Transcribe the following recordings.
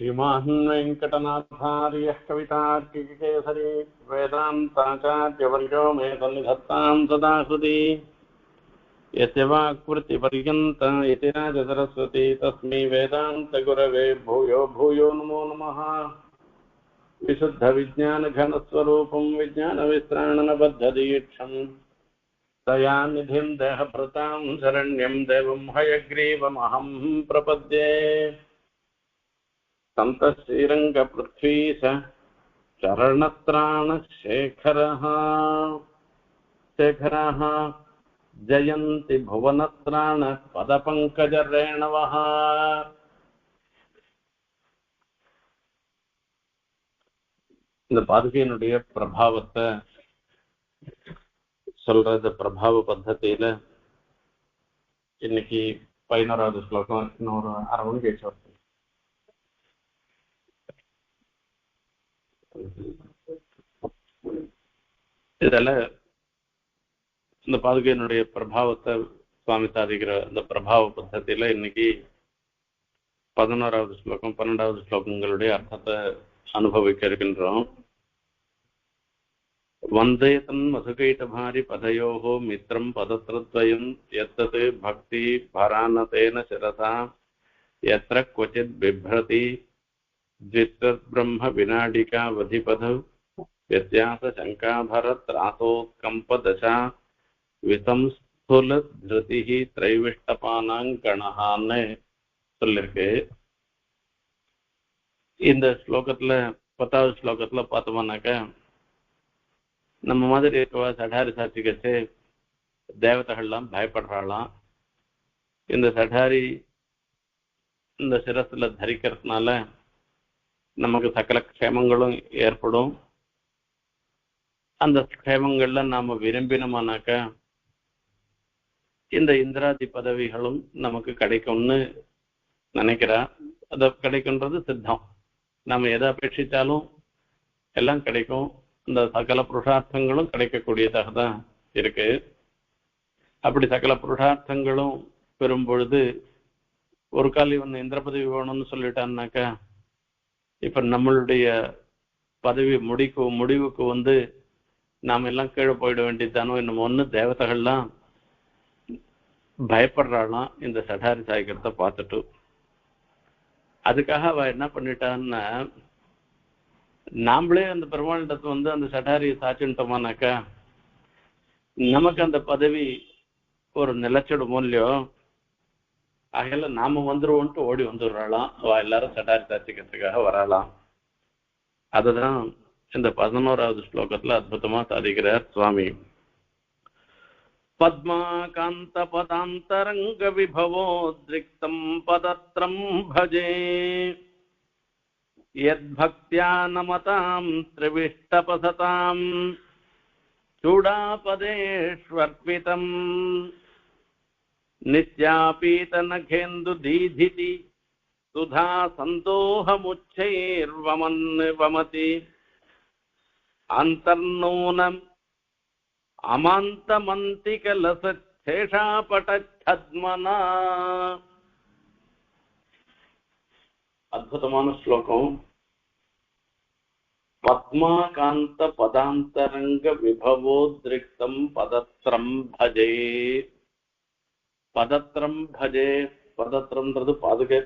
श्रीमान् वेङ्कटनाथार्यः कवितार्किकेसरी वेदान्ताचार्यवर्यो मे सन्निधत्तां सदा हृदि यस्य वाक्कृतिपर्यन्ता इति राजसरस्वती तस्मै वेदान्तगुरवे भूयो भूयो नमो नमः। विशुद्धविज्ञानघनस्वरूपं विज्ञानविश्राणनबद्धदीक्षं दयानिधिं देहभृतां शरण्यं देवं हयग्रीवमहं प्रपद्ये। सन्तश्रीरङ्गपृथ्वीश चरणत्राणशेखरः शेखरः जयन्ति भुवनत्राण पदपङ्कजरेणवः। இந்த பாதுகையினுடைய பிரபாவத்தை சொல்றது பிரபாவ பத்ததியில இன்னைக்கு 11வது ஸ்லோகம் இன்னொரு அரை மணி கழிச்சு வருது. இதில் இந்த பாதுகையினுடைய பிரபாவத்தை சுவாமி சாதிக்கிற இந்த பிரபாவ பத்ததியில இன்னைக்கு 11வது ஸ்லோகம் 12வது ஸ்லோகங்களுடைய அர்த்தத்தை அனுபவிக்க இருக்கின்றோம். வந்தே தன் மதுகைட்டபாரி பதயோகோ மித்திரம் பதத்ரத்வயம் எத்தது பக்தி பரானதேன சிரசா எத்திர क्वचित् बिभ्रति द्वित्तब्रह्म विनाडिका वधिपद व्यत्यास शङ्काभरत्रासोत्कम्पदशा विसंस्थूल धृतिः त्रैविष्टपानाङ्गणहाன்னு சொல்லிருக்கு. இந்த ஸ்லோகத்துல 10வது ஸ்லோகத்துல பார்த்தோம்னாக்க நம்ம மாதிரி இருக்கவா சடாரி சாட்சிகச்சு தேவதைகள்லாம் பயப்படுறாளாம். இந்த சடாரி இந்த சிரஸ்ல தரிக்கிறதுனால நமக்கு சகல க்ஷேமங்களும் ஏற்படும். அந்த க்ஷேமங்கள்ல நாம விரும்பினோம்னாக்க இந்த இந்திராதி பதவிகளும் நமக்கு கிடைக்கும்னு நினைக்கிறா. அது கிடைக்கும்ன்றது சித்தம். நாம எதை அபேட்சித்தாலும் எல்லாம் கிடைக்கும். இந்த சகல புருஷார்த்தங்களும் கிடைக்கக்கூடியதாக தான் இருக்கு. அப்படி சகல புருஷார்த்தங்களும் பெறும் பொழுது ஒரு கால் இவன் இந்திர பதவி வேணும்னு சொல்லிட்டான்னாக்கா இப்ப நம்மளுடைய பதவி முடிவுக்கு வந்து நாம எல்லாம் கீழே போயிட வேண்டியதானோ இன்னும் ஒண்ணு தேவதைகள்லாம் பயப்படுறாளாம் இந்த சடாரி சாய்க்கிறத பார்த்துட்டு. அதுக்காக அவ என்ன பண்ணிட்டான்னா நாமளே அந்த பெருமாளிடத்தை வந்து அந்த சடாரியை சாச்சுட்டோமானாக்கா நமக்கு அந்த பதவி ஒரு நிலச்சிடுமோ இல்லையோ, ஆகையில நாம வந்துருவோன்ட்டு ஓடி வந்துடுறாளாம். அவ எல்லாரும் சடாரி சாட்சிக்கிறதுக்காக வராளாம். அதுதான் இந்த 11வது ஸ்லோகத்துல அற்புதமா சாதிக்கிறார் சுவாமி. பத்மாகாந்த பதாந்தரங்க விபவோத்ரிக்தம் பதத்ரம் பஜே யத்பக்த்யா நமதாம் த்ரிவிஷ்டபசதாம் சூடாபதேஷ்வர்பிதம் நித்யாபீதநகேந்து தீதிதி சுதா சந்தோஹமுச்சைர்வமன் வமதி அந்தர்நூனம் அமாந்தமந்திகலசேஷாபடத்மனா. அற்புதமான ஸ்லோகம். பத்மாகாந்த பதாந்தரங்க விபவோத்ரிக்தம் பதத்ரம் பஜே. பதத்ரம் பஜே. பதத்ரம்ன்றது பாதுகா.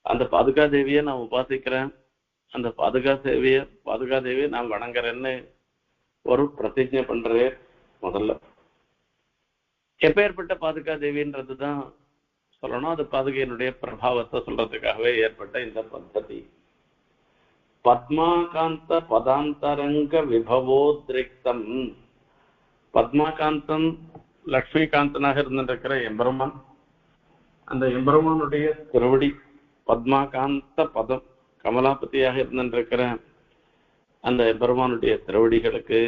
அந்த பாதுகா தேவியை நான் உபாசிக்கிறேன். அந்த பாதுகா தேவியை நான் வணங்குறேன்னு ஒரு பிரதிஜை பண்றேன். முதல்ல எப்பேற்பட்ட பாதுகா தேவின்றது தான் சொல்லணும். அது பாதுகையினுடைய பிரபாவத்தை சொல்றதுக்காகவே ஏற்பட்ட இந்த பద్ధதி. பத்மாகாந்த பதாந்தரங்க விபவோத்ரிக்தம். பத்மாகாந்தன் லக்ஷ்மிகாந்தனாக இருந்திருக்கிற எம்பெருமான், அந்த எம்பெருமானுடைய திருவடி பத்மாகாந்த பதம் கமலாபதியாக இருந்திருக்கிற அந்த எம்பெருமானுடைய திருவடிகளுக்கு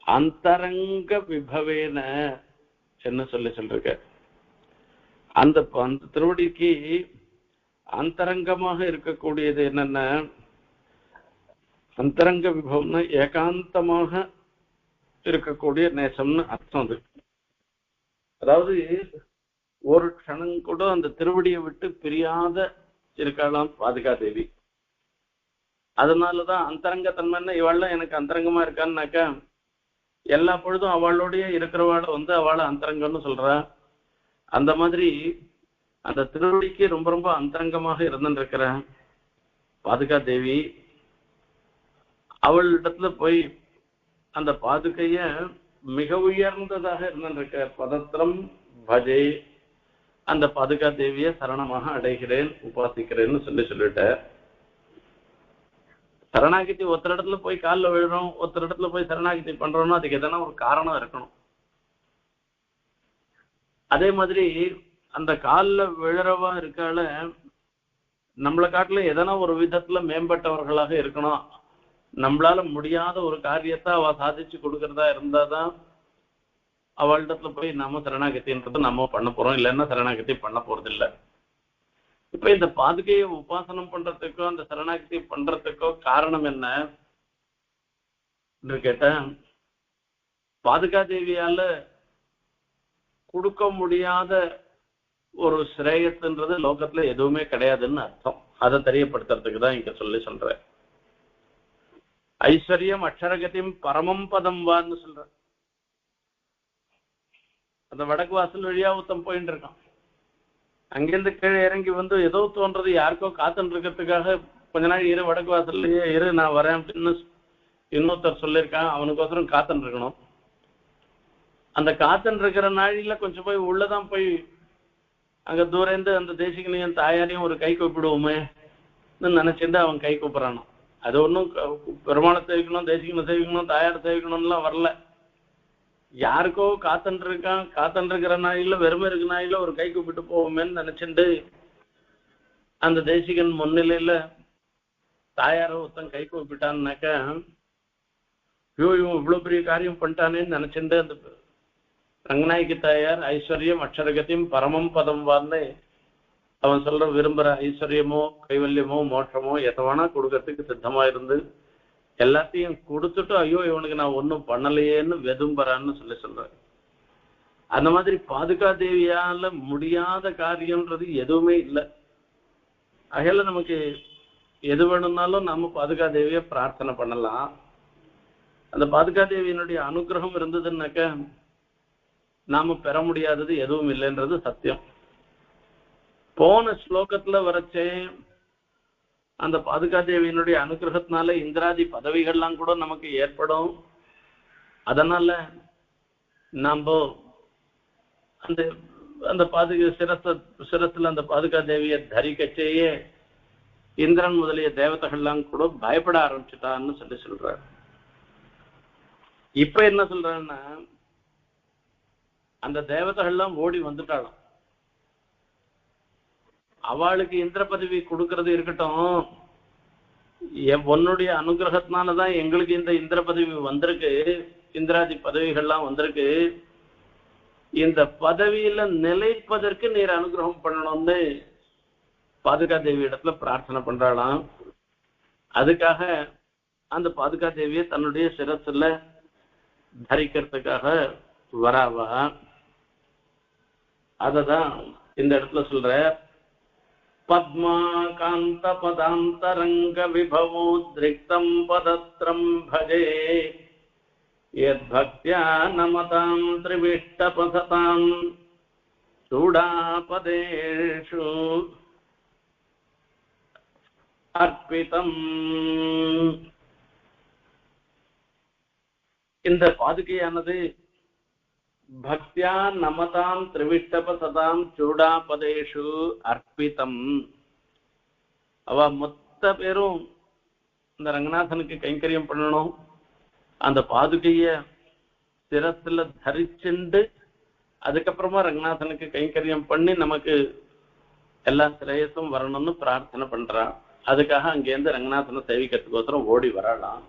அந்தரங்க விபவேன என்ன சொல்லிருக்க. அந்த திருவடிக்கு அந்தரங்கமாக இருக்கக்கூடியது என்னன்னா, அந்தரங்க விபவம்னா ஏகாந்தமாக இருக்கக்கூடிய நேசம்னு அர்த்தம். அது அதாவது ஒரு க்ஷணம் கூட அந்த திருவடியை விட்டு பிரியாத இருக்கலாம் பாதுகா தேவி. அதனாலதான் அந்தரங்கத்தன்மைன்னா இவாள்லாம் எனக்கு அந்தரங்கமா இருக்கான்னாக்கா எல்லா பொழுதும் அவளோடய இருக்கிறவாள அவளை அந்தரங்கம்னு சொல்றா. அந்த மாதிரி அந்த திருவடிக்கு ரொம்ப ரொம்ப அந்தரங்கமாக இருந்துருக்கிற பாதுகா தேவி அவள் இடத்துல போய் அந்த பாதுகைய மிக உயர்ந்ததாக இருந்திருக்க பதத்திரம் பஜே, அந்த பாதுகா தேவிய சரணமாக அடைகிறேன் உபாசிக்கிறேன்னு சொல்லிட்ட. சரணாகிதி ஒருத்தர் இடத்துல போய் காலில் விழுறோம், ஒருத்தர் இடத்துல போய் சரணாகிதி பண்றோம்னா அதுக்கு எதனா ஒரு காரணம் இருக்கணும். அதே மாதிரி அந்த காலில் விழுறவா இருக்கால நம்மளை காட்டில எதனா ஒரு விதத்துல மேம்பட்டவர்களாக இருக்கணும். நம்மளால முடியாத ஒரு காரியத்தை அவ சாதிச்சு கொடுக்கறதா இருந்தாதான் அவளிடத்துல போய் நம்ம சரணாகத்தின்றது நம்ம பண்ண போறோம், இல்லைன்னா சரணாகதி பண்ண போறது இல்லை. இப்ப இந்த பாதுகையை உபாசனம் பண்றதுக்கோ அந்த சரணாகதி பண்றதுக்கோ காரணம் என்ன கேட்ட, பாதுகா தேவியால கொடுக்க முடியாத ஒரு சிரேயத்துன்றது லோகத்துல எதுவுமே கிடையாதுன்னு அர்த்தம். அதை தெரியப்படுத்துறதுக்கு தான் இங்க சொல்றேன். ஐஸ்வர்யம் அக்ஷரகதியும் பரமம் பதம் வான்னு சொல்ற. அந்த வடக்கு வாசல் வழியா ஒருத்தன் போயிட்டு இருக்கான். அங்கிருந்து கீழே இறங்கி ஏதோ தோன்றது யாருக்கோ காத்துன்னு இருக்கிறதுக்காக கொஞ்ச நாள் இரு வடக்கு வாசல்லையே இரு நான் வரேன் அப்படின்னு இன்னொருத்தர் சொல்லியிருக்கான். அவனுக்கோசரம் காத்துன்னு இருக்கணும். அந்த காத்துன்னு இருக்கிற நாழில கொஞ்சம் போய் உள்ளதான் போய் அங்க தூரந்து அந்த தேசிகனையும் தாயாரையும் ஒரு கை கூப்பிடுவோமே நினைச்சிட்டு அவன் கை கூப்பிடறானோ. அது ஒன்றும் பெருமாளை சேவிக்கணும், தேசிகனை சேவிக்கணும், தாயாரை சேவிக்கணும்லாம் வரல. யாருக்கோ காத்துன்னு இருக்கான், காத்துன்னு இருக்கிற நாயில வெறுமை இருக்க நாயில ஒரு கை கூப்பிட்டு போவோமேன்னு நினைச்சுட்டு அந்த தேசிகன் முன்னிலையில தாயார ஒருத்தன் கை கூப்பிட்டான்னாக்கா இவன் இவ்வளவு பெரிய காரியம் பண்ணிட்டானேன்னு நினைச்சுட்டு அந்த ரங்கநாயகி தாயார் ஐஸ்வர்யம் அக்ஷரகத்தையும் பரமம் பதம் வார்ந்து அவன் சொல்ற விரும்புற ஐஸ்வர்யமோ கைவல்யமோ மோட்சமோ எதவானா கொடுக்கறதுக்கு சித்தமா இருந்து எல்லாத்தையும் கொடுத்துட்டு ஐயோ இவனுக்கு நான் ஒன்றும் பண்ணலையேன்னு வெதும்பறான்னு சொல்றேன். அந்த மாதிரி பாதுகா தேவியால முடியாத காரியம்ன்றது எதுவுமே இல்லை. அகையில நமக்கு எது வேணும்னாலும் நம்ம பாதுகா தேவியை பிரார்த்தனை பண்ணலாம். அந்த பாதுகா தேவியினுடைய அனுகிரகம் இருந்ததுன்னாக்க நாம பெற முடியாதது எதுவும் இல்லைன்றது சத்தியம். போன ஸ்லோகத்துல வரைச்சே அந்த பாதுகா தேவியினுடைய அனுகிரகத்தினால இந்திராதி பதவிகள்லாம் கூட நமக்கு ஏற்படும். அதனால நாம அந்த அந்த சிரஸ்ல அந்த பாதுகா தேவியை தரிக்கச்சேயே இந்திரன் முதலிய தேவதைகள்லாம் கூட பயப்பட ஆரம்பிச்சுட்டான்னு சொல்றாரு. இப்ப என்ன சொல்றான்னா அந்த தேவதைகள்லாம் ஓடி வந்துட்டாலும் அவளுக்கு இந்திர பதவி கொடுக்கறது இருக்கட்டும், உன்னுடைய அனுகிரகத்தினாலதான் எங்களுக்கு இந்த இந்திர பதவி வந்திருக்கு, இந்திராதி பதவிகள்லாம் வந்திருக்கு. இந்த பதவியில நிலைப்பதற்கு நீர் அனுகிரகம் பண்ணணும்னு பாதுகா தேவி இடத்துல பிரார்த்தனை பண்றாளாம். அதுக்காக அந்த பாதுகா தேவியை தன்னுடைய சிரசுல தரிக்கிறதுக்காக வராவா. அததான் இந்த இடத்துல சொல்ற. பத்மாகாந்த பதாந்தரங்க விபவோத்ரிக்தம் பதத்ரம் பஜே யத்பக்த்யா நமதாம் திரிவிஷ்டபததாம் சூடாபதேஷு அர்ப்பிதம். இந்த பாதுகையானது பக்தியா நமதாம் திரிவிஷ்டபததாம் சூடாபதேஷு அர்ப்பிதம். அவ மொத்த பேரும் இந்த ரங்கநாதனுக்கு கைங்கரியம் பண்ணணும். அந்த பாதுகைய சிரத்துல தரிச்சுண்டு அதுக்கப்புறமா ரங்கநாதனுக்கு கைங்கரியம் பண்ணி நமக்கு எல்லா சிரேயசும் வரணும்னு பிரார்த்தனை பண்றான். அதுக்காக அங்கேருந்து ரங்கநாதனை சேவிக்கிறதுக்கோசரம் ஓடி வரலாம்.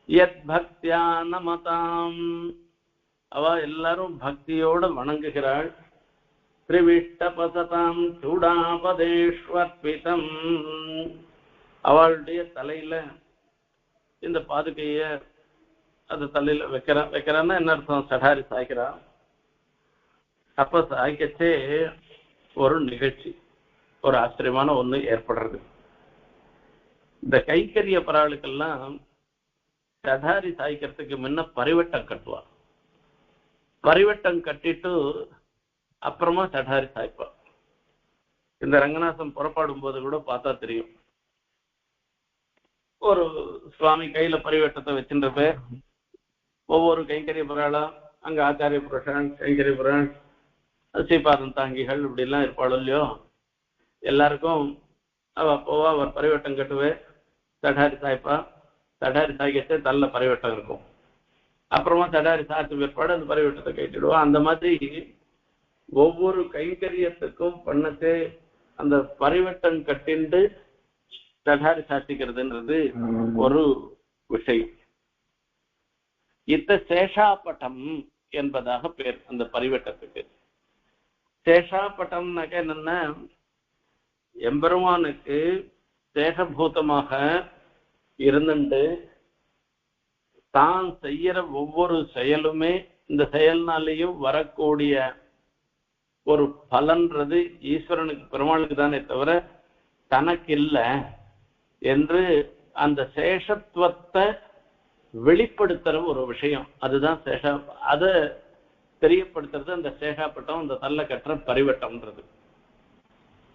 யத் பக்தியா நமதாம், அவ எல்லாரும் பக்தியோட வணங்குகிறாள். திரிவிஷ்டபததாம் சூடாபதேஷ்வர்பிதம், அவளுடைய தலையில இந்த பாதுகைய அது தலையில வைக்கிறான்னா என்ன அர்த்தம், சடாரி சாய்க்கிறான். அப்ப சாய்க்கச்சே ஒரு நிகழ்ச்சி, ஒரு ஆச்சரியமான ஒண்ணு ஏற்படுறது. இந்த கைக்கரிய பராளுக்கெல்லாம் சடாரி சாய்க்கிறதுக்கு முன்ன பரிவட்டம் கட்டுவா. பரிவட்டம் கட்டிட்டு அப்புறமா சடாரி சாய்ப்பா. இந்த ரங்கநாதன் புறப்பாடும் போது கூட பார்த்தா தெரியும், ஒரு சுவாமி கையில பரிவட்டத்தை வச்சுட்டு ஒவ்வொரு கைங்கரிய புராளா அங்க ஆச்சாரிய புருஷன், கைங்கரிய புருஷன், ஸ்ரீபாதம் தாங்கிகள் இப்படி எல்லாம் இருப்பாளோ இல்லையோ, எல்லாருக்கும் அவ போவா. அவர் பரிவட்டம் கட்டுவே, சடாரி சாய்ப்பா. சடாரி சாய்க்கச்சே தள்ள பரிவட்டம் இருக்கும். அப்புறமா சடாரி சாய்ச்சி பிற்பாடு அந்த பரிவட்டத்தை கைட்டிடுவா. அந்த மாதிரி ஒவ்வொரு கைங்கரியத்துக்கும் பண்ணச்சே அந்த பரிவட்டம் கட்டிண்டு சடாரி சாத்திக்கிறதுன்றது ஒரு விஷயம். இத்த சேஷாபட்டம் என்பதாக பேர் அந்த பரிவட்டத்துக்கு. சேஷாபட்டம்னாக்க என்னன்னா, எம்பெருமானுக்கு சேஷபூதமாக இருந்துட்டு தான் செய்யற ஒவ்வொரு செயலுமே இந்த செயல்னாலேயும் வரக்கூடிய ஒரு பலன்றது ஈஸ்வரனுக்கு, பெருமாளுக்கு தானே தவிர தனக்கு இல்லை என்று அந்த சேஷத்துவத்தை வெளிப்படுத்துற ஒரு விஷயம். அதுதான் சேஷா, அதை தெரியப்படுத்துறது அந்த சேஷாப்பட்டம், அந்த தள்ள கட்டுற பரிவட்டம்ன்றது.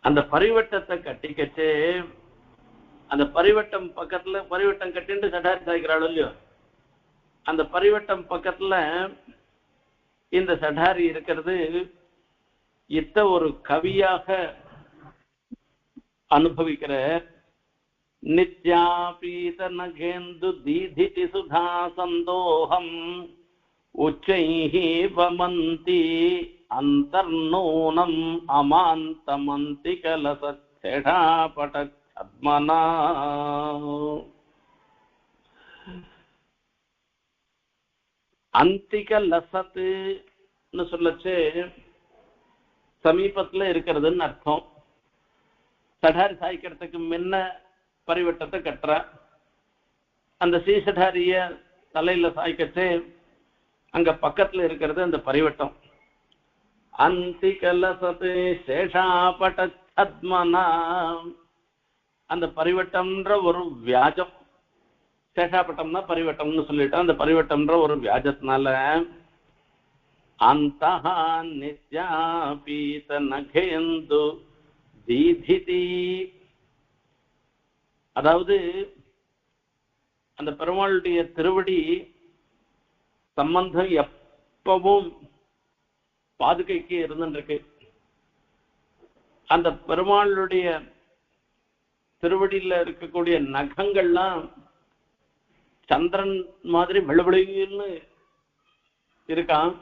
அந்த பரிவட்டத்தை கட்டிக்கச்சே அந்த பரிவட்டம் பக்கத்துல பரிவட்டம் கட்டிட்டு சடாரி சாய்க்கிறாள் இல்லையோ, அந்த பரிவட்டம் பக்கத்துல இந்த சடாரி இருக்கிறது இத்த ஒரு கவியாக அனுபவிக்கிற நித்யாபீத நகேந்து தீதிதி சுதா சந்தோகம் உச்சைஹி வமந்தி அந்தர்நூனம் அமாந்தமந்தி கலசேடாபடத்மனா. அந்திக லசத்துன்னு சொல்லச்சு சமீபத்துல இருக்கிறதுன்னு அர்த்தம். சடாரி சாய்க்கிறதுக்கு முன்ன பரிவட்டத்தை கட்டுற அந்த சீசடாரிய தலையில சாய்க்கச்சு அங்க பக்கத்துல இருக்கிறது அந்த பரிவட்டம். அந்திகலசத்து சேஷாபடத்மனா, அந்த பரிவட்டம்ன்ற ஒரு வியாஜம். சேஷாபட்டம்னா பரிவட்டம்னு சொல்லிட்டோம். அந்த பரிவட்டம்ன்ற ஒரு வியாஜத்தினால அந்தஹா நித்யாபீத நகேந்து தீதிதி, அதாவது அந்த பெருமாளுடைய திருவடி சம்பந்தம் எப்பவும் பாதுகைக்கு இருந்துருக்கு. அந்த பெருமாளுடைய திருவடியில இருக்கக்கூடிய நகங்கள்லாம் சந்திரன் மாதிரி வெளுவெளின்னு இருக்கான்.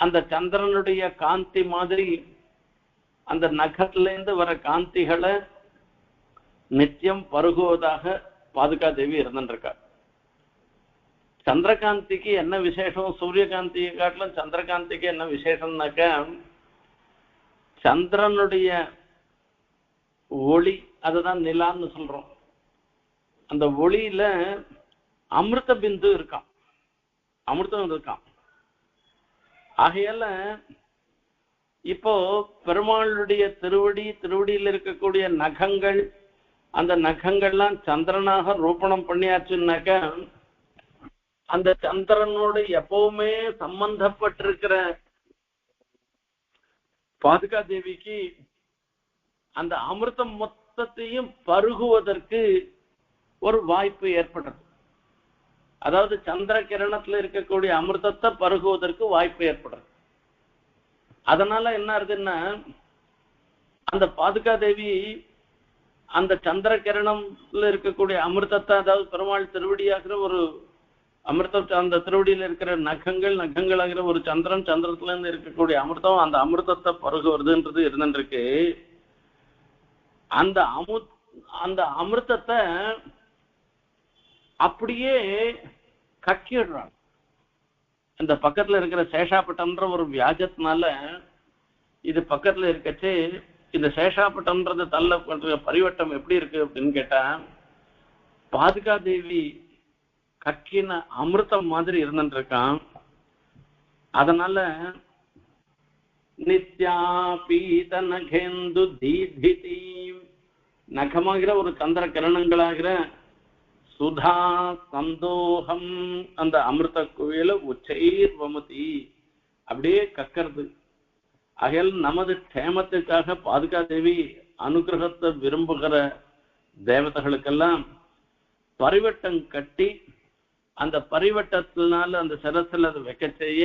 அந்த சந்திரனுடைய காந்தி மாதிரி அந்த நகத்திலேருந்து வர காந்திகளை நித்தியம் பருகுவதாக பாதுகா தேவி இருந்துருக்கா. சந்திரகாந்திக்கு என்ன விசேஷம், சூரியகாந்தியை காட்டிலும் சந்திரகாந்திக்கு என்ன விசேஷம்னாக்க, சந்திரனுடைய ஒளி, அதுதான் நிலான்னு சொல்றோம். அந்த ஒளியில அமிர்த பிந்து இருக்கான், அமிர்தம் இருக்கான். ஆகையால இப்போ பெருமாளுடைய திருவடியில் இருக்கக்கூடிய நகங்கள், அந்த நகங்கள்லாம் சந்திரனாக ரூபணம் பண்ணியாச்சுன்னாக்க, அந்த சந்திரனோடு எப்பவுமே சம்பந்தப்பட்டிருக்கிற பாதுகா தேவிக்கு அந்த அமிர்தம் மொத்தத்தையும் பருகுவதற்கு ஒரு வாய்ப்பு ஏற்படுறது. அதாவது சந்திர கிரணத்துல இருக்கக்கூடிய அமிர்தத்தை பருகுவதற்கு வாய்ப்பு ஏற்படுறது. அதனால என்ன ஆகுதுன்னா, அந்த பாதுகா தேவி அந்த சந்திர கிரணம்ல இருக்கக்கூடிய அமிர்தத்தை, அதாவது பெருமாள் திருவடியாகிற ஒரு அமிர்தம், அந்த திருவடியில இருக்கிற நகங்களாகிற ஒரு சந்திரன், சந்திரத்துல இருந்து இருக்கக்கூடிய அமிர்தம், அந்த அமிர்தத்தை பருகுவதுன்றது இருந்துருக்கு. அந்த அமிர்தத்தை அப்படியே கக்கிடுறாங்க. அந்த பக்கத்துல இருக்கிற சேஷாப்பட்டம்ன்ற ஒரு வியாஜத்தினால இது பக்கத்துல இருக்கச்சு, இந்த சேஷாப்பட்டம்ன்றது தள்ள பண்ற பரிவட்டம் எப்படி இருக்கு அப்படின்னு கேட்டா, பாதுகா தேவி கக்கின அமிர்தம் மாதிரி இருந்துட்டு இருக்கான். அதனால நித்யாபீத நகேந்து தீதிதி நகமாகிற ஒரு சந்திர கிரணங்களாகிற சுதா சந்தோகம் அந்த அமிர்த குவியல உச்சைர்வமதி அப்படியே கக்கிறது. ஆகையால் நமது க்ஷேமத்துக்காக பாதுகா தேவி அனுகிரகத்தை விரும்புகிற தேவதைகளுக்கெல்லாம் பரிவட்டம் கட்டி அந்த பரிவட்டத்தினால அந்த சிரசில் அதை வைக்க செய்ய,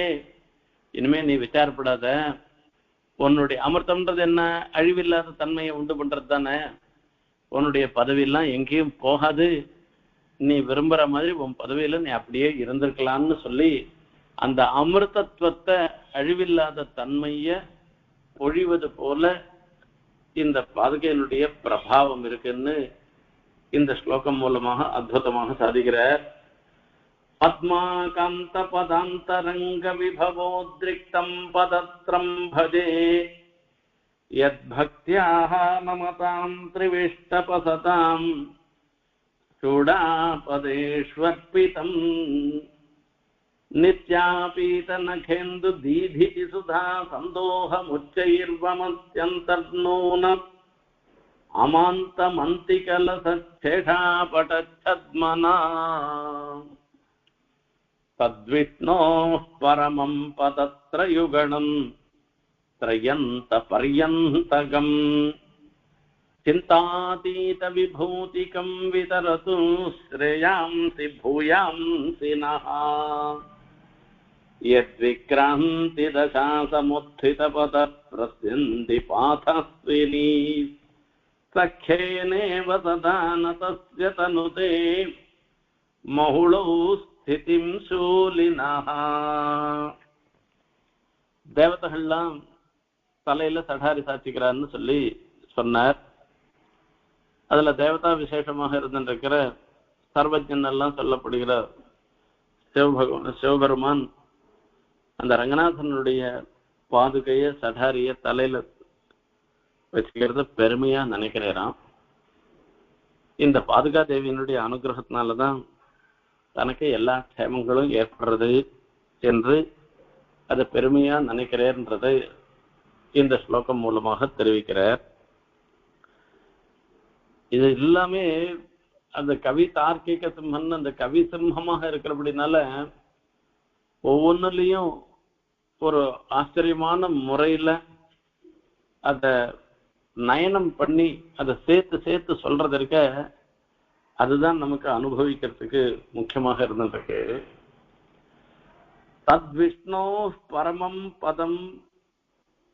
இனிமே நீ விசாரப்படாத, உன்னுடைய அமிர்தம்ன்றது என்ன, அழிவில்லாத தன்மையை உண்டு பண்றது தானே, உன்னுடைய பதவியெல்லாம் எங்கேயும் போகாது, நீ விரும்புற மாதிரி உன் பதவியில நீ அப்படியே இருந்திருக்கலாம்னு சொல்லி அந்த அமிர்தத்துவத்தை அழிவில்லாத தன்மைய பொழிவது போல இந்த பாதுகையினுடைய பிரபாவம் இருக்குன்னு இந்த ஸ்லோகம் மூலமாக அற்புதமாக சாதிக்கிறார். பத்மாகாந்த பதாந்தரங்க விபவோத்ரிக்தம் பதத்ரம் பஜே யத் பக்த்யாஹ மமதாம் த்ரிவிஷ்டபசதாம் சூடாபதேஷ்வர்பிதம் நித்யாபீத நகேந்து தீதிதி சுதா சந்தோஹமுச்சைர்வமத்யந்தர்நூன அமாந்தமந்திகலசேஷாபடச்சத்மனா தத்விஷ்ணோः பரமம் பதத்ரயுகணம் த்ரயந்த பர்யந்தகம் சிந்தாதீத விபூதிகம் விதரது ஸ்ரேயாம்சி பூயாம்சி நஹ யத்விக்ராந்தி தசாசமுத்थितபத பிரஸ்யந்தி பாதஸ்வினி சख्येनेव சதான தஸ்ய தனுதே மஹுளௌ ஸ்திதிம் சூலினஹ. தேவதைகள்லாம் தலையில சடாரி சாட்சிக்கிறான்னு சொல்லி சொன்னார். அதுல தேவதா விசேஷமாக இருந்திருக்கிற சர்வஜன் எல்லாம் சொல்லப்படுகிற சிவபெருமான் அந்த ரங்கநாதனுடைய பாதுகைய சடாரிய தலையில வச்சுக்கிறது பெருமையா நினைக்கிறாராம். இந்த பாதுகா தேவியினுடைய அனுகிரகத்தினாலதான் தனக்கு எல்லா க்ஷேமங்களும் ஏற்படுறது என்று அதை பெருமையா நினைக்கிறேன்றதை இந்த ஸ்லோகம் மூலமாக தெரிவிக்கிறார். இது எல்லாமே அந்த கவி தார்க்கிக சிம்மன் அந்த கவி சிம்மமாக இருக்கிறபடினால ஒவ்வொன்றுலையும் ஒரு ஆச்சரியமான முறையில அத நயனம் பண்ணி அதை சேர்த்து சேர்த்து சொல்றது இருக்க, அதுதான் நமக்கு அனுபவிக்கிறதுக்கு முக்கியமாக இருந்திருக்கு. தத் விஷ்ணோ பரமம் பதம்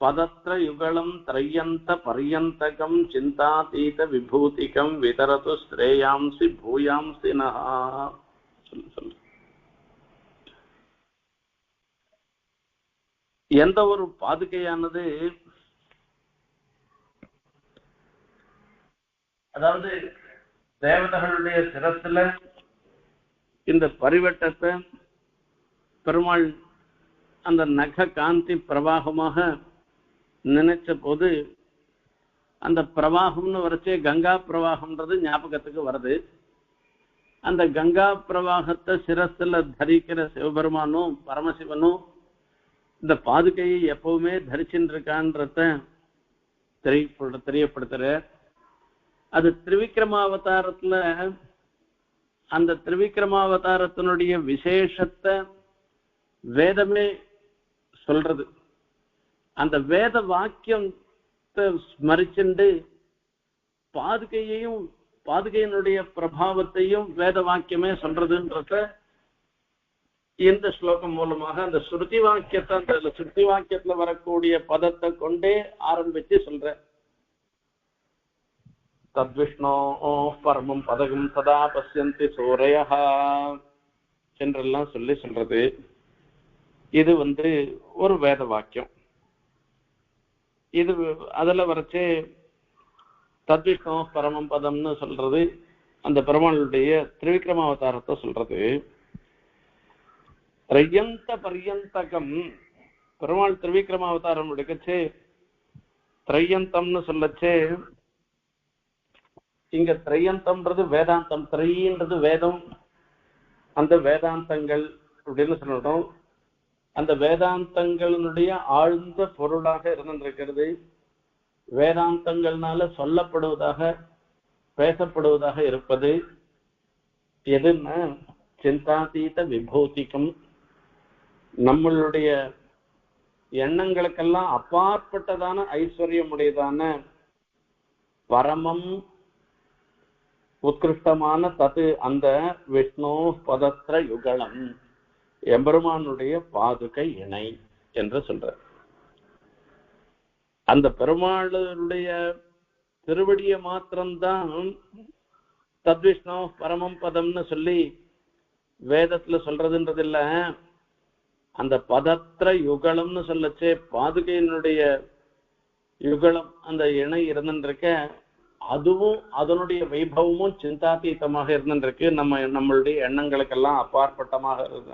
பதத்ர யுகலம் த்ரயந்த பர்யந்தகம் சிந்தாதீத விபூதிகம் விதரது ஸ்ரேயாம்சி பூயாம்சி நஹ. சொல்லு எந்த ஒரு பாதுகையானது, அதாவது தேவதைகளுடைய சிரத்துல இந்த பரிவட்டத்தை பெருமாள் அந்த நக காந்தி பிரவாகமாக நினைச்ச போது அந்த பிரவாகம்னு வரைச்சே கங்கா பிரவாகம்ன்றது ஞாபகத்துக்கு வருது. அந்த கங்கா பிரவாகத்தை சிரஸ்ல தரிக்கிற சிவபெருமானும் பரமசிவனும் இந்த பாதுகையை எப்பவுமே தரிச்சுட்டு இருக்கான்றத தெரியப்படுத்துற. அது திரிவிக்ரமாவதாரத்துல அந்த திரிவிக்ரமாவதாரத்தினுடைய விசேஷத்தை வேதமே சொல்றது. அந்த வேத வாக்கியத்தை ஸ்மரிச்சுண்டு பாதுகையையும் பாதுகையினுடைய பிரபாவத்தையும் வேத வாக்கியமே சொல்றதுன்றத இந்த ஸ்லோகம் மூலமாக அந்த ஸ்ருதி வாக்கியத்தை அந்த ஸ்ருதி வாக்கியத்துல வரக்கூடிய பதத்தை கொண்டே ஆரம்பிச்சு சொல்ற. தத்விஷ்ணோ பரமம் பதகம் சதா பசியந்தி சூரையா என்றெல்லாம் சொல்லி சொல்றது. இது ஒரு வேத வாக்கியம். இது அதுல வரைச்சு தத்விஷ்ணோ பரமம் பதம்னு சொல்றது அந்த பெருமாளுடைய திரிவிக்ரமாவதாரத்தை சொல்றது. த்ரயந்த பர்யந்தகம் பெருமாள் திரிவிக்ரமாவதாரம் எடுக்கச்சே த்ரயந்தம்னு சொல்லச்சே இங்க த்ரயந்தம்ன்றது வேதாந்தம், த்ரீன்றது வேதம், அந்த வேதாந்தங்கள் அப்படின்னு சொல்லணும். அந்த வேதாந்தங்களுடைய ஆழ்ந்த பொருளாக இருந்திருக்கிறது. வேதாந்தங்கள்னால சொல்லப்படுவதாக பேசப்படுவதாக இருப்பது எதுன்னா சிந்தாதீத விபூதிக்கும், நம்மளுடைய எண்ணங்களுக்கெல்லாம் அப்பாற்பட்டதான ஐஸ்வர்யமுடையதான பரமம் உத்கிருஷ்டமான தது அந்த விஷ்ணு பதத்திர யுகலம் எம்பெருமானுடைய பாதுகை இணை என்று சொல்ற. அந்த பெருமாளுடைய திருவடிய மாத்திரம்தான் தத்விஷ்ணு பரமம் பதம்னு சொல்லி வேதத்துல சொல்றதுன்றது இல்ல. அந்த பதத்திர யுகலம்னு சொல்லச்சே பாதுகையினுடைய யுகலம் அந்த இணை இருந்துருக்க, அதுவும் அதனுடைய வைபவமும் சிந்தாதீதமாக இருந்துருக்கு. நம்மளுடைய எண்ணங்களுக்கெல்லாம்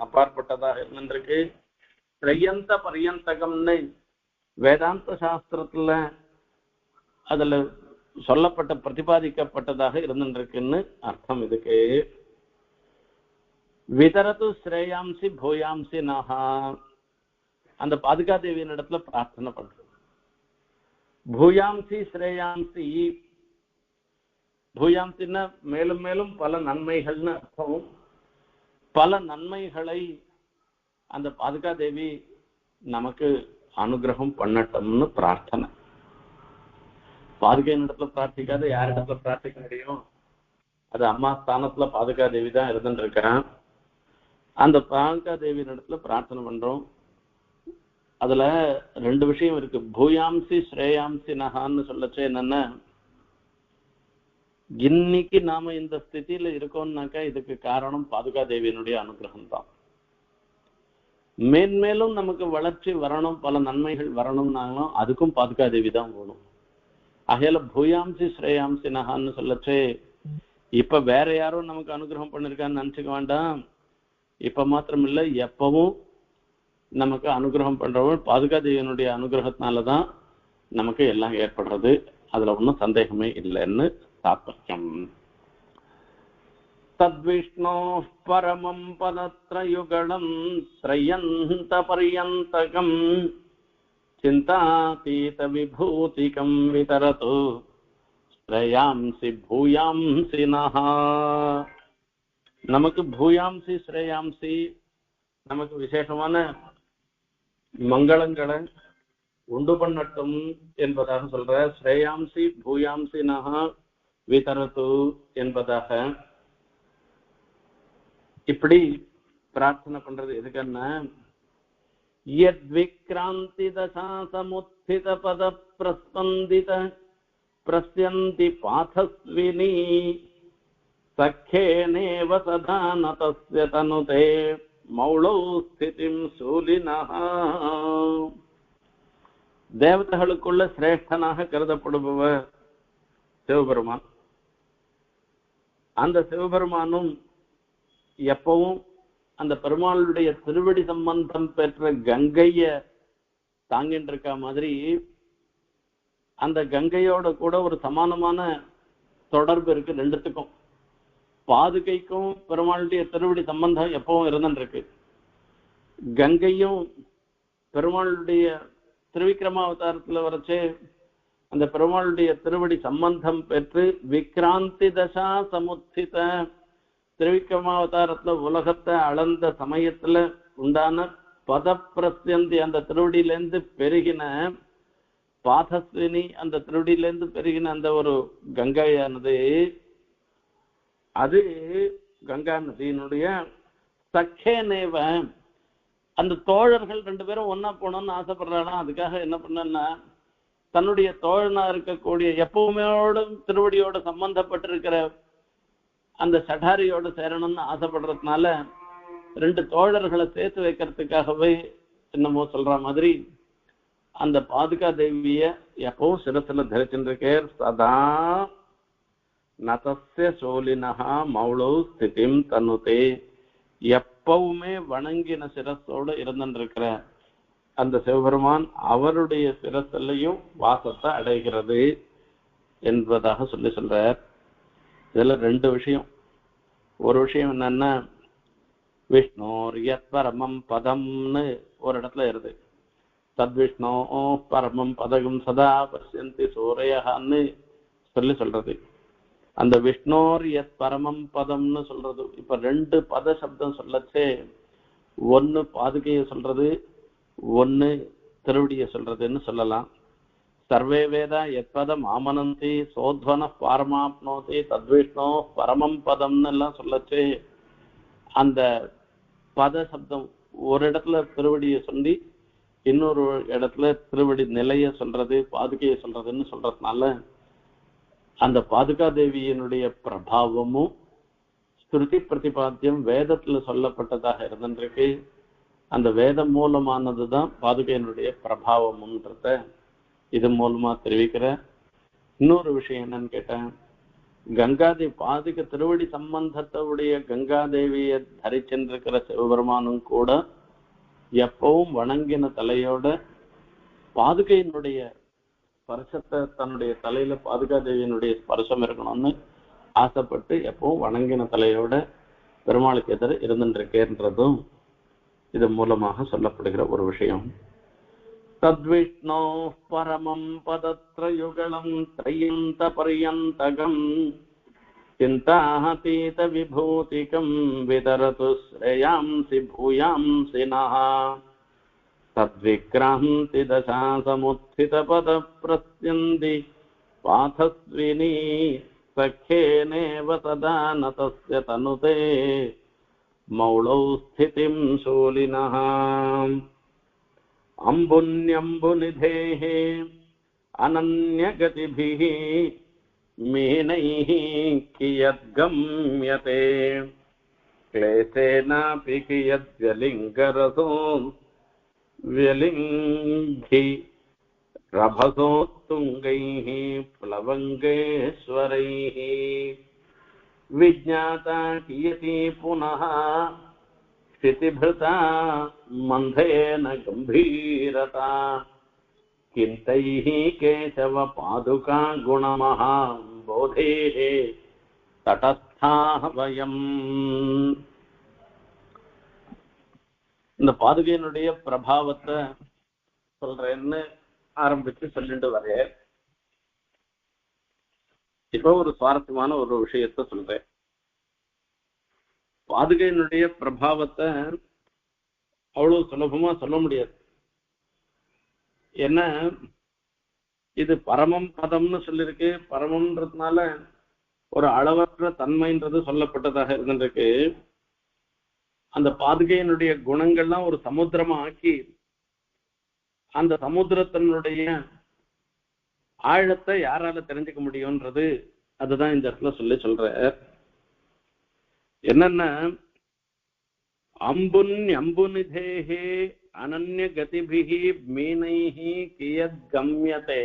அப்பாற்பட்டதாக இருந்துருக்கு. பிரயந்த பரியந்தகம்னு வேதாந்த சாஸ்திரத்துல அதுல சொல்லப்பட்ட பிரதிபாதிக்கப்பட்டதாக இருந்துருக்குன்னு அர்த்தம். இதுக்கு விதரது ஸ்ரேயாம்சி பூயாம்சி நகா, அந்த பாதுகா தேவியின் இடத்துல பிரார்த்தனை பண்றது. பூயாம்சி ஸ்ரேயாம்சி, பூயாம்சின்னா மேலும் மேலும் பல நன்மைகள்னு அர்த்தம். பல நன்மைகளை அந்த பாதுகா தேவி நமக்கு அனுகிரகம் பண்ணட்டும்னு பிரார்த்தனை. பாதுகையின் இடத்துல பிரார்த்திக்காத யாரிடத்துல பிரார்த்திக்க முடியும்? அது அம்மா ஸ்தானத்துல பாதுகா தேவி தான் இருந்துட்டு இருக்கிறான். அந்த பாதுகா தேவியின் இடத்துல பிரார்த்தனை பண்றோம். அதுல ரெண்டு விஷயம் இருக்கு. பூயாம்சி ஸ்ரேயாம்சி நகான்னு சொல்லச்சு என்னன்னா, இன்னைக்கு நாம இந்த ஸ்திதியில இருக்கோம்னாக்கா இதுக்கு காரணம் பாதுகா தேவியினுடைய அனுகிரகம் தான். மேன்மேலும் நமக்கு வளர்ச்சி வரணும், பல நன்மைகள் வரணும்னாலும் அதுக்கும் பாதுகா தேவி தான் வேணும். ஆகையால பூயாம்சி ஸ்ரேயாம்சி நகான்னு சொல்லச்சு இப்ப வேற யாரும் நமக்கு அனுகிரகம் பண்ணிருக்கான்னு நினைச்சுக்க வேண்டாம். இப்ப மாத்திரம் இல்ல, எப்பவும் நமக்கு அனுகிரகம் பண்றவன் பாதுகா தேவியனுடைய அனுகிரகத்தினாலதான் நமக்கு எல்லாம் ஏற்படுறது. அதுல ஒன்றும் சந்தேகமே இல்லைன்னு தாத்பர்யம். தத்விஷ்ணோ பரமம் பதத்ரயுகலம் த்ரயந்த பர்யந்தகம் சிந்தாதீத விபூதிகம் விதரது ஸ்ரேயாம்சி பூயாம்சி நஹா. நமக்கு பூயாம்சி ஸ்ரேயாம்சி நமக்கு விசேஷமான மங்களங்களை உண்டு பண்ணட்டும் என்பதாக சொல்ற. ஸ்ரேயாம்சி பூயாம்சி நஹா விதரது என்பதாக இப்படி பிரார்த்தனை பண்றது எதுக்குன்னா, யத்விக்ராந்தி தசா சமுத்தித பத பிரஸ்பந்தித பிரஸ்யந்தி பாதஸ்வினி சக்கேனேவ சதா நதஸ்ய தனுதே மௌளௌ ஸ்திதிம் சூலினஹ. தேவதைகளுக்குள்ள சிரேஷ்டனாக கருதப்படுபவர் சிவபெருமான். அந்த சிவபெருமானும் எப்பவும் அந்த பெருமாளுடைய திருவடி சம்பந்தம் பெற்ற கங்கைய தாங்கிட்டு இருக்க மாதிரி அந்த கங்கையோட கூட ஒரு சமானமான தொடர்பு இருக்கு ரெண்டுத்துக்கும். பாதுகைக்கும் பெருமாளுடைய திருவடி சம்பந்தம் எப்பவும் இருந்துருக்கு. கங்கையும் பெருமாளுடைய திருவிக்கிரமாவதாரத்துல வரைச்சே அந்த பெருமாளுடைய திருவடி சம்பந்தம் பெற்று விக்ராந்தி தசா சமுத்தித திருவிக்கிரமாவதாரத்துல உலகத்தை அளந்த சமயத்துல உண்டான பதப்பிரஸ்யந்தி அந்த திருவடியிலேருந்து பெருகின பாதஸ்வினி அந்த திருவடியிலேருந்து பெருகின அந்த ஒரு கங்கையானது, அது கங்கா நதியினுடைய சக்கேனேவ அந்த தோழர்கள் ரெண்டு பேரும் ஒன்னா போனோம்னு ஆசைப்படுறானா. அதுக்காக என்ன பண்ணா, தன்னுடைய தோழனா இருக்கக்கூடிய எப்பவுமேயோட திருவடியோட சம்பந்தப்பட்டிருக்கிற அந்த சடாரியோட சேரணும்னு ஆசைப்படுறதுனால ரெண்டு தோழர்களை சேர்த்து வைக்கிறதுக்காகவே என்னமோ சொல்ற மாதிரி அந்த பாதுகா தேவிய எப்பவும் சிரசுல தரிச்சுருக்கேர். சதா நதஸ்ய சோலினஹா மௌளௌ ஸ்திதிம் தனுதே, எப்பவுமே வணங்கின சிரஸோடு இருந்துருக்கிற அந்த சிவபெருமான் அவருடைய சிரசிலையும் வாசத்தை அடைகிறது என்பதாக சொல்றார். இதுல ரெண்டு விஷயம். ஒரு விஷயம் என்னன்னா, விஷ்ணோர் யத் பரமம் பதம்னு ஒரு இடத்துல இருக்கு. தத்விஷ்ணோ பரமம் பதகம் சதா பசியந்தி சூரையன்னு சொல்றது. அந்த விஷ்ணோர் யத் பரமம் பதம்னு சொல்றது. இப்ப ரெண்டு பத சப்தம் சொல்லச்சே, ஒன்னு பாதுகைய சொல்றது, ஒன்னு திருவடிய சொல்றதுன்னு சொல்லலாம். சர்வே வேதா எத்பதம் ஆமனந்தி சோத்வன பாரமாப்னோதி தத்விஷ்ணோ பரமம் பதம்னு எல்லாம் சொல்லச்சு, அந்த பத சப்தம் ஒரு இடத்துல திருவடியை சொல்லி இன்னொரு இடத்துல திருவடி நிலைய சொல்றது, பாதுகையை சொல்றதுன்னு சொல்றதுனால அந்த பாதுகா தேவியினுடைய பிரபாவமும் ஸ்ருதி பிரதிபாத்தியம் வேதத்துல சொல்லப்பட்டதாக இருந்திருக்கு. அந்த வேதம் மூலமானதுதான் பாதுகையினுடைய பிரபாவம்ன்றத இது மூலமா தெரிவிக்கிற. இன்னொரு விஷயம் என்னன்னு கேட்டேன், கங்காதேவி பாதுக திருவடி சம்பந்தத்தோடைய கங்காதேவியை தரிச்சென்றிருக்கிற சிவபெருமானும் கூட எப்பவும் வணங்கின தலையோட பாதுகையினுடைய ஸ்பர்சத்தை தன்னுடைய தலையில பாதுகா தேவியினுடைய ஸ்பர்சம் இருக்கணும்னு ஆசைப்பட்டு எப்பவும் வணங்கின தலையோட பெருமாளுக்கு எதிர இருந்துருக்கேன்றதும் இது மூலமாக சொல்லப்படுகிற ஒரு விஷயம். தத்விஷ்ணோ பரமம் பதத்ரயுகலம் த்ரயந்த பர்யந்தகம் சிந்தாஹதீத விபூதிகம் விதரது ஸ்ரேயாம்சி பூயாம்சி நஹ தத்விக்ராந்தி தசாசமுத்தித பத பிரத்யந்தி பாதஸ்வினி சഖேனேவ சதா நதஸ்ய தனுதே மௌளௌ ஸ்திதிம் சூலினஹ அம்புன்யம்புநிதேஹே அனன்யகதிபிஹ மீனைஹ கியத்கம்யதே க்லேசேனாபி கியத்வலிங்கரசோ व्यलिङ्घि रभसोत्तुङ्गैः प्लवङ्गेश्वरैः विज्ञाता कियती पुनः स्थितिभृता मन्धेन गम्भीरता किन्तैः केशव पादुका गुणमहा बोधेः तटस्थाः वयम्. இந்த பாதுகையினுடைய பிரபாவத்தை சொல்றேன்னு ஆரம்பிச்சு சொல்லிட்டு வரேன். இப்ப ஒரு சுவாரஸ்யமான ஒரு விஷயத்த சொல்றேன். பாதுகையினுடைய பிரபாவத்தை அவ்வளவு சுலபமா சொல்ல முடியாது. ஏன்னா இது பரமம் பதம்னு சொல்லிருக்கு. பரமம்ன்றதுனால ஒரு அளவற்ற தன்மைன்றது சொல்லப்பட்டதாக இருந்திருக்கு. அந்த பாதுகையினுடைய குணங்கள்லாம் ஒரு சமுத்திரமா ஆக்கி அந்த சமுத்திரத்தினுடைய ஆழத்தை யாரால தெரிஞ்சுக்க முடியும்ன்றது அதுதான் இந்த இடத்துல சொல்ற. என்னன்னா அம்புநிதேஹே அனன்ய கதிபிஹி மீனைஹி கியத் கம்யதே.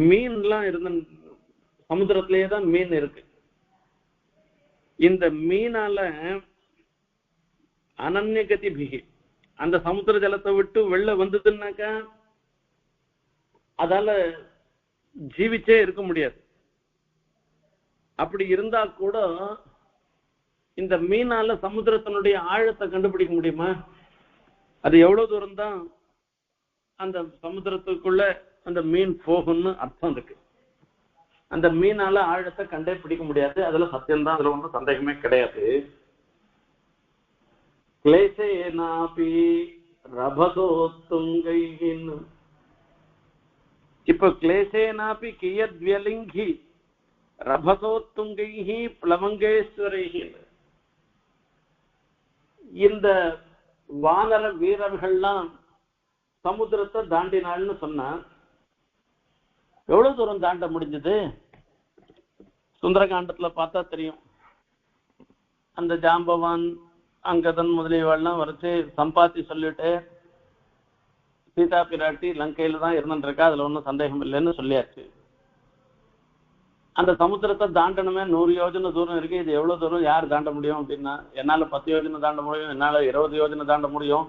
மீன்லாம் இருந்த சமுத்திரத்திலேயே தான் மீன் இருக்கு. இந்த மீனால அனன்யகதி பிகி அந்த சமுத்திர ஜலத்தை விட்டு வெளில வந்ததுன்னாக்கா அதால ஜீவிச்சே இருக்க முடியாது. அப்படி இருந்தா கூட இந்த மீனால சமுத்திரத்தினுடைய ஆழத்தை கண்டுபிடிக்க முடியுமா? அது எவ்வளவு தூரம் தான் அந்த சமுத்திரத்துக்குள்ள அந்த மீன் போகும்னு அர்த்தம் இருக்கு. அந்த மீனால ஆழத்தை கண்டே பிடிக்க முடியாது. அதுல சத்தியம்தான், அதுல ஒன்றும் சந்தேகமே கிடையாது. கிளேசேனாபி ரபசோத்துங்கைஹின். இப்ப கிளேசேனாபி கியத்வலிங்கி ரபசோத்துங்கைஹி பிளவங்கேஸ்வரைஹி. இந்த வானர வீரர்கள்லாம் சமுத்திரத்தை தாண்டினாள்னு சொன்னா எவ்வளவு தூரம் தாண்ட முடிஞ்சது? சுந்தரகாண்டத்துல பார்த்தா தெரியும். அந்த ஜாம்பவான் அங்கதன் முதலியவாள்லாம் வரைச்சு சம்பாத்தி சொல்லிட்டு சீதா பிராட்டி லங்கையில தான் இருந்துருக்கா, அதுல ஒன்றும் சந்தேகம் இல்லைன்னு சொல்லியாச்சு. அந்த சமுத்திரத்தை தாண்டணுமே 100 யோஜனை தூரம் இருக்கு. இது எவ்வளவு தூரம் யார் தாண்ட முடியும் அப்படின்னா, என்னால 10 யோஜனை தாண்ட முடியும், என்னால 20 யோஜனை தாண்ட முடியும்,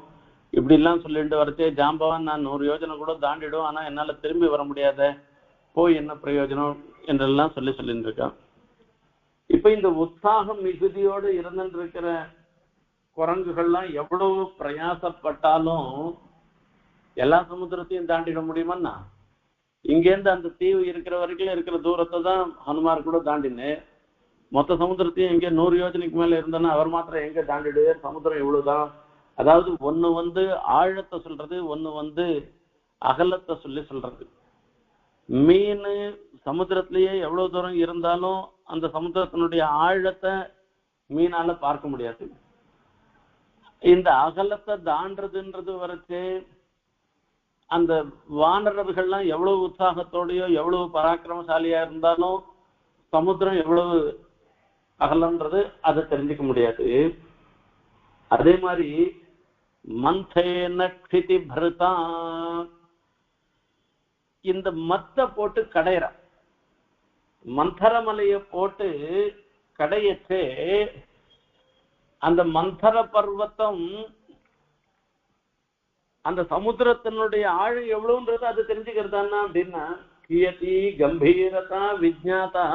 இப்படி எல்லாம் சொல்லிட்டு வரைச்சே ஜாம்பவான் நான் 100 யோஜனை கூட தாண்டிடும், ஆனா என்னால திரும்பி வர முடியாத, போய் என்ன பிரயோஜனம் என்றெல்லாம் சொல்லிட்டு இருக்கான். இப்ப இப்ப இந்த உற்சாகம் மிகுதியோடு இருந்துருக்கிற குரங்குகள்லாம் எவ்வளவு பிரயாசப்பட்டாலும் எல்லா சமுத்திரத்தையும் தாண்டிட முடியுமான்னா, இங்கேருந்து அந்த தீவு இருக்கிற வரைக்கும் இருக்கிற தூரத்தை தான் ஹனுமார் கூட தாண்டினேன். மொத்த சமுத்திரத்தையும் எங்க 100 யோஜனைக்கு மேல இருந்தோன்னா அவர் மாத்திரம் எங்க தாண்டிடுவார்? சமுத்திரம் இவ்வளவுதான். அதாவது ஒண்ணு ஆழத்தை சொல்றது, ஒண்ணு அகலத்தை சொல்றது. மீன் சமுத்திரத்திலேயே எவ்வளவு தூரம் இருந்தாலும் அந்த சமுத்திரத்தினுடைய ஆழத்தை மீனால பார்க்க முடியாது. இந்த அகலத்தை தாண்டதுன்றது வரைச்சு அந்த வானரர்கள்லாம் எவ்வளவு உற்சாகத்தோடையோ எவ்வளவு பராக்கிரமசாலியா இருந்தாலும் சமுத்திரம் எவ்வளவு அகலன்றது அதை தெரிஞ்சுக்க முடியாது. அதே மாதிரி மந்தேன க்ஷிதி பரதா, இந்த மத்தை போட்டு கடையிற மந்தரமலையை போட்டு கடையற்றே அந்த மந்தர பர்வத்தம் அந்த சமுத்திரத்தினுடைய ஆழம் எவ்வளவுன்றது அது தெரிஞ்சுக்கிறதானா அப்படின்னா, கியதி கம்பீரதா விஜ்ஞாதா,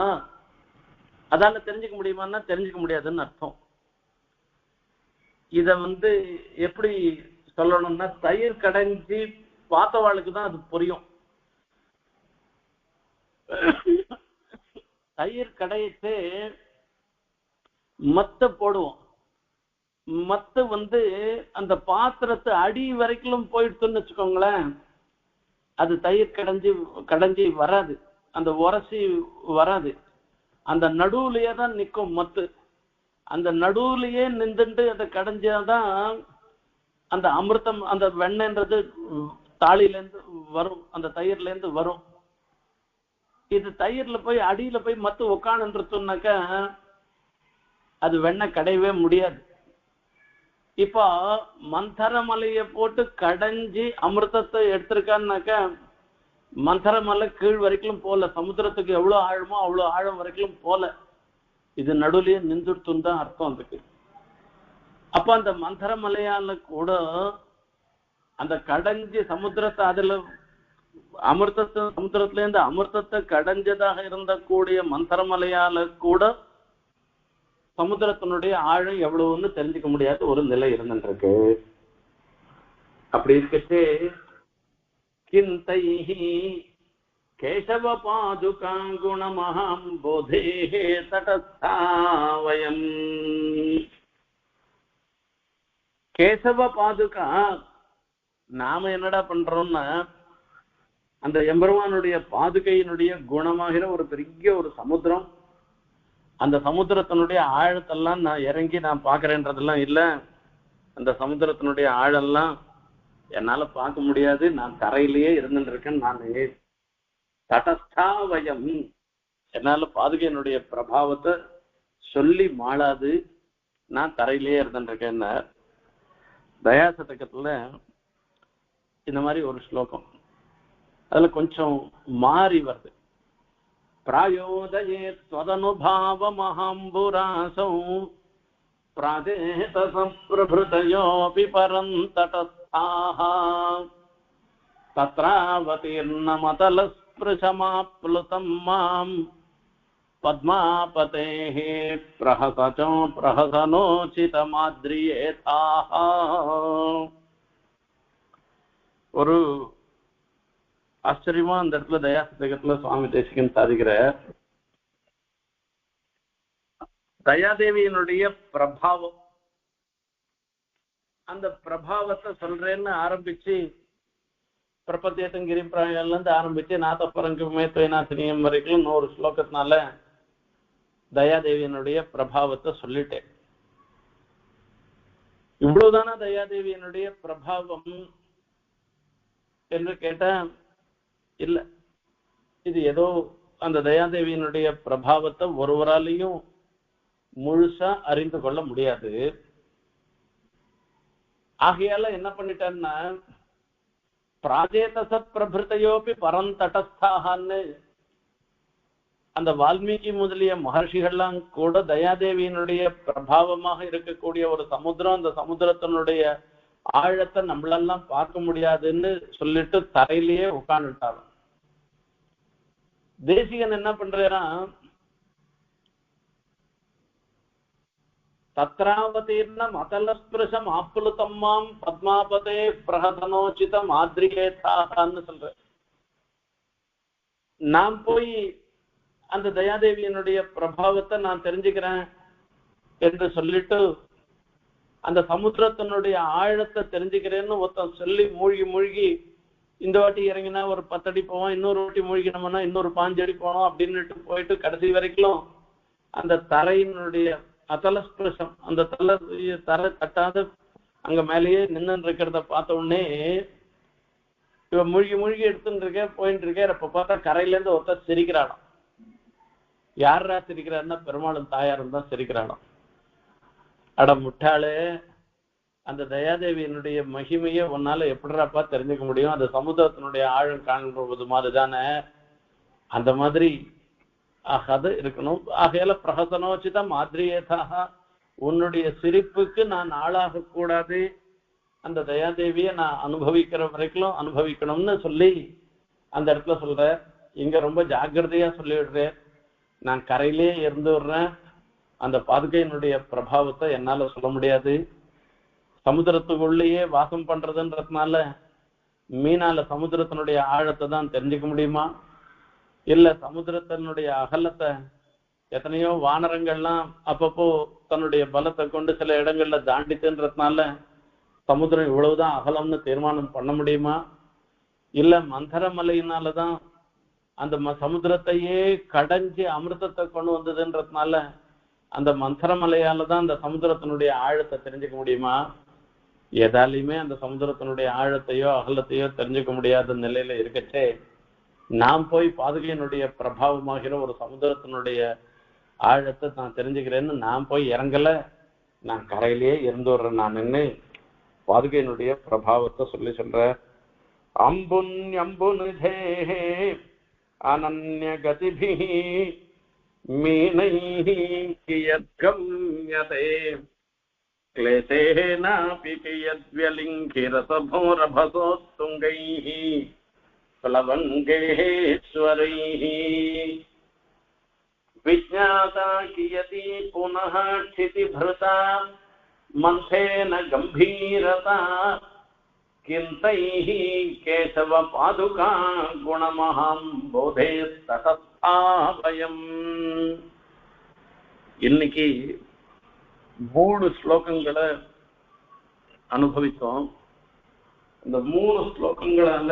அதால தெரிஞ்சுக்க முடியுமான்னா தெரிஞ்சுக்க முடியாதுன்னு அர்த்தம். இத எப்படி சொல்லணும்னா, தயிர் கடைஞ்சி பார்த்தவாளுக்கு தான் அது புரியும். தயிர் கடையிட்டு மத்த போடுவோம். மத்த அந்த பாத்திரத்தை அடி வரைக்கும் போயிடுச்சுன்னு வச்சுக்கோங்களேன், அது தயிர் கடைஞ்சி வராது, அந்த உரசி வராது. அந்த நடுவுலயே தான் நிற்கும் மத்து. அந்த நடுவுலயே நின்றுட்டு அதை கடைஞ்சாதான் அந்த அமிர்தம், அந்த வெண்ணெய்ன்றது தாளிலேருந்து வரும், அந்த தயிர்ல இருந்து வரும். இது தயிர்ல போய் அடியில போய் மத்து உக்காணுன்னு சொன்னாக்கா அது வெண்ணெய் கடையவே முடியாது. இப்போ மந்தரமலையை போட்டு கடைஞ்சி அமிர்தத்தை எடுத்திருக்கான்னாக்கா மந்தரமலை கீழ் வரைக்கும் போல, சமுத்திரத்துக்கு எவ்வளவு ஆழமோ அவ்வளவு ஆழம் வரைக்கும் போல, இது நடுவுலயே நின்றுட்டுன்னு தான் அர்த்தம் அதுக்கு. அப்ப அந்த மந்தரமலையால கூட அந்த கடைஞ்சி சமுத்திரத்தை அதுல அமிர்தத்தை சமுத்திரத்துல இருந்து அமிர்தத்தை கடைஞ்சதாக இருந்தக்கூடிய மந்தரமலையால கூட சமுத்திரத்தினுடைய ஆழம் எவ்வளவுன்னு தெரிஞ்சுக்க முடியாத ஒரு நிலை இருந்துருக்கு. அப்படி இருக்கே கிந்தைஹி கேசவ பாதுகா குணமஹம் போதேஹே தடஸ்தாவயம். கேசவ பாதுகா நாம என்னடா பண்றோம்னா, அந்த எம்பெருமானுடைய பாதுகையினுடைய குணமாகிற ஒரு பெரிய ஒரு சமுத்திரம், அந்த சமுத்திரத்தினுடைய ஆழத்தெல்லாம் நான் இறங்கி நான் பாக்குறேன்றதெல்லாம் இல்ல. அந்த சமுத்திரத்தினுடைய ஆழம்லாம் என்னால பார்க்க முடியாது, நான் தரையிலேயே இருந்துட்டு இருக்கேன். நான் தடஸ்தாவயம், என்னால பாதுகையினுடைய பிரபாவத்தை சொல்லி மாளாது, நான் தரையிலேயே இருந்துட்டு இருக்கேன். தயாசதகத்துல இந்த மாதிரி ஒரு ஸ்லோகம் அதுல கொஞ்சம் மாறி வருது. பிராயோதயே த்வதனுபாவ மஹாம்புராசௌ பிராதேத சம்பிரபுதயோபி பரந்தடஸ்தாஹ தத்ராவதீர்ணமதலஸ்பிருஷமாப்லுதம் மாம் பத்மாபதேஹ பிரஹசசோ பிரஹசனோசிதமாத்ரியேதாஹ. ஒரு ஆச்சரியமா அந்த இடத்துல தயாசதகத்துல சுவாமி தேசிகன் சாதிக்கிற தயாதேவியினுடைய பிரபாவம், அந்த பிரபாவத்தை சொல்றேன்னு ஆரம்பிச்சு பிரபத்தியத்தங்கிரி பிராயங்கள்ல இருந்து ஆரம்பிச்சு நாதப்பரங்குமே துவனாசினியம் வரைக்கும் 100 ஸ்லோகத்தினால தயாதேவியினுடைய பிரபாவத்தை சொல்லிட்டேன். இவ்வளவுதானா தயாதேவியினுடைய பிரபாவம் என்று கேட்டா இல்ல. இது ஏதோ அந்த தயாதேவியினுடைய பிரபாவத்தை ஒருவராலையும் முழுசா அறிந்து கொள்ள முடியாது. ஆகையால என்ன பண்ணிட்டான்னா, பிராஜேத சத் பிரபிருத்தையோபி பரந்தடஸ்தான்னு அந்த வால்மீகி முதலிய மகர்ஷிகள்லாம் கூட தயாதேவியினுடைய பிரபாவமாக இருக்கக்கூடிய ஒரு சமுத்திரம், அந்த சமுத்திரத்தினுடைய ஆழத்தை நம்மளெல்லாம் பார்க்க முடியாதுன்னு சொல்லிட்டு தரையிலேயே உட்கார்ந்துட்டாங்க. தேசிகன் என்ன பண்றான், தத்ராவதீர்ணம் அதலஸ்பிருஷம் ஆப்புலுத்தம்மாம் பத்மாபதே பிரஹதனோச்சிதம் ஆத்ரியேதான்னு சொல்ற. நான் போய் அந்த தயாதேவியினுடைய பிரபாவத்தை நான் தெரிஞ்சுக்கிறேன் என்று சொல்லிட்டு அந்த சமுத்திரத்தினுடைய ஆழத்தை தெரிஞ்சுக்கிறேன்னு ஒருத்தன் சொல்லி மூழ்கி மூழ்கி இந்த வாட்டி இறங்கினா ஒரு 10 அடி போவோம், இன்னொரு வாட்டி மூழ்கினோம்னா இன்னொரு 5 அடி போனோம் அப்படின்னுட்டு போயிட்டு கடைசி வரைக்கும் அந்த தரையினுடைய அதலஸ்பிருஷம், அந்த தரை தட்டாத அங்க மேலேயே நின்று இருக்கிறத பார்த்த உடனே இவ மூழ்கி மூழ்கி எடுத்துட்டு இருக்க போயிட்டு இருக்க. அப்ப பார்த்தா கரையில இருந்து ஒருத்தர் சிரிக்கிறாளாம். யாரா சிரிக்கிறாருன்னா பெருமாளும் தாயாரும் தான் சிரிக்கிறாளாம். அட முட்டாளே, அந்த தயாதேவியினுடைய மகிமையை உன்னால எப்படிராப்பா தெரிஞ்சுக்க முடியும்? அந்த சமுதிரத்தினுடைய ஆழம் காண்பது மாதிரிதானே, அந்த மாதிரி அது இருக்கணும். ஆகையால பிரகசனோச்சிதம் ஆத்ரியேதாக, உன்னுடைய சிரிப்புக்கு நான் ஆளாக கூடாது, அந்த தயாதேவியை நான் அனுபவிக்கிற வரைக்கும் அனுபவிக்கணும்னு சொல்லி அந்த இடத்துல சொல்ற. இங்க ரொம்ப ஜாக்கிரதையா சொல்லிவிடுறேன், நான் கரையிலே இருந்து விடுறேன், அந்த பாதுகையினுடைய பிரபாவத்தை என்னால சொல்ல முடியாது. சமுதிரத்துக்குள்ளேயே வாசம் பண்றதுன்றதுனால மீனால சமுதிரத்தினுடைய ஆழத்தை தான் தெரிஞ்சுக்க முடியுமா? இல்ல சமுதிரத்தினுடைய அகலத்தை எத்தனையோ வானரங்கள்லாம் அப்பப்போ தன்னுடைய பலத்தை கொண்டு சில இடங்கள்ல தாண்டித்துன்றதுனால சமுதிரம் இவ்வளவுதான் அகலம்னு தீர்மானம் பண்ண முடியுமா? இல்ல மந்தரமலையினாலதான் அந்த சமுதிரத்தையே கடைஞ்சி அமிர்தத்தை கொண்டு வந்ததுன்றதுனால அந்த மந்தரமலையால தான் அந்த சமுதிரத்தினுடைய ஆழத்தை தெரிஞ்சுக்க முடியுமா? எதாலையுமே அந்த சமுதிரத்தினுடைய ஆழத்தையோ அகலத்தையோ தெரிஞ்சுக்க முடியாத நிலையில இருக்கச்சே நான் போய் பாதுகையினுடைய பிரபாவமாகிற ஒரு சமுதிரத்தினுடைய ஆழத்தை நான் தெரிஞ்சுக்கிறேன்னு நான் போய் இறங்கல, நான் கரையிலேயே இருந்து வர்றேன் நான் நின்று பாதுகையினுடைய பிரபாவத்தை சொல்லி சொல்ற. அம்புன் அம்புனுதே அனன்ய கதிபி மீனைஹி கியத்கம்யதே क्लेशेनापि कियद्व्यलिङ्घिरसभोरभसोत्तुङ्गैः प्लवङ्गेश्वरैः विज्ञाता कियती पुनः क्षितिभृता मन्थेन गम्भीरता किन्तैः केशवपादुका गुणमहं बोधे ततस्थावयम्. இன்னைக்கு 3 ஸ்லோகங்களை அனுபவித்தோம். இந்த 3 ஸ்லோகங்களால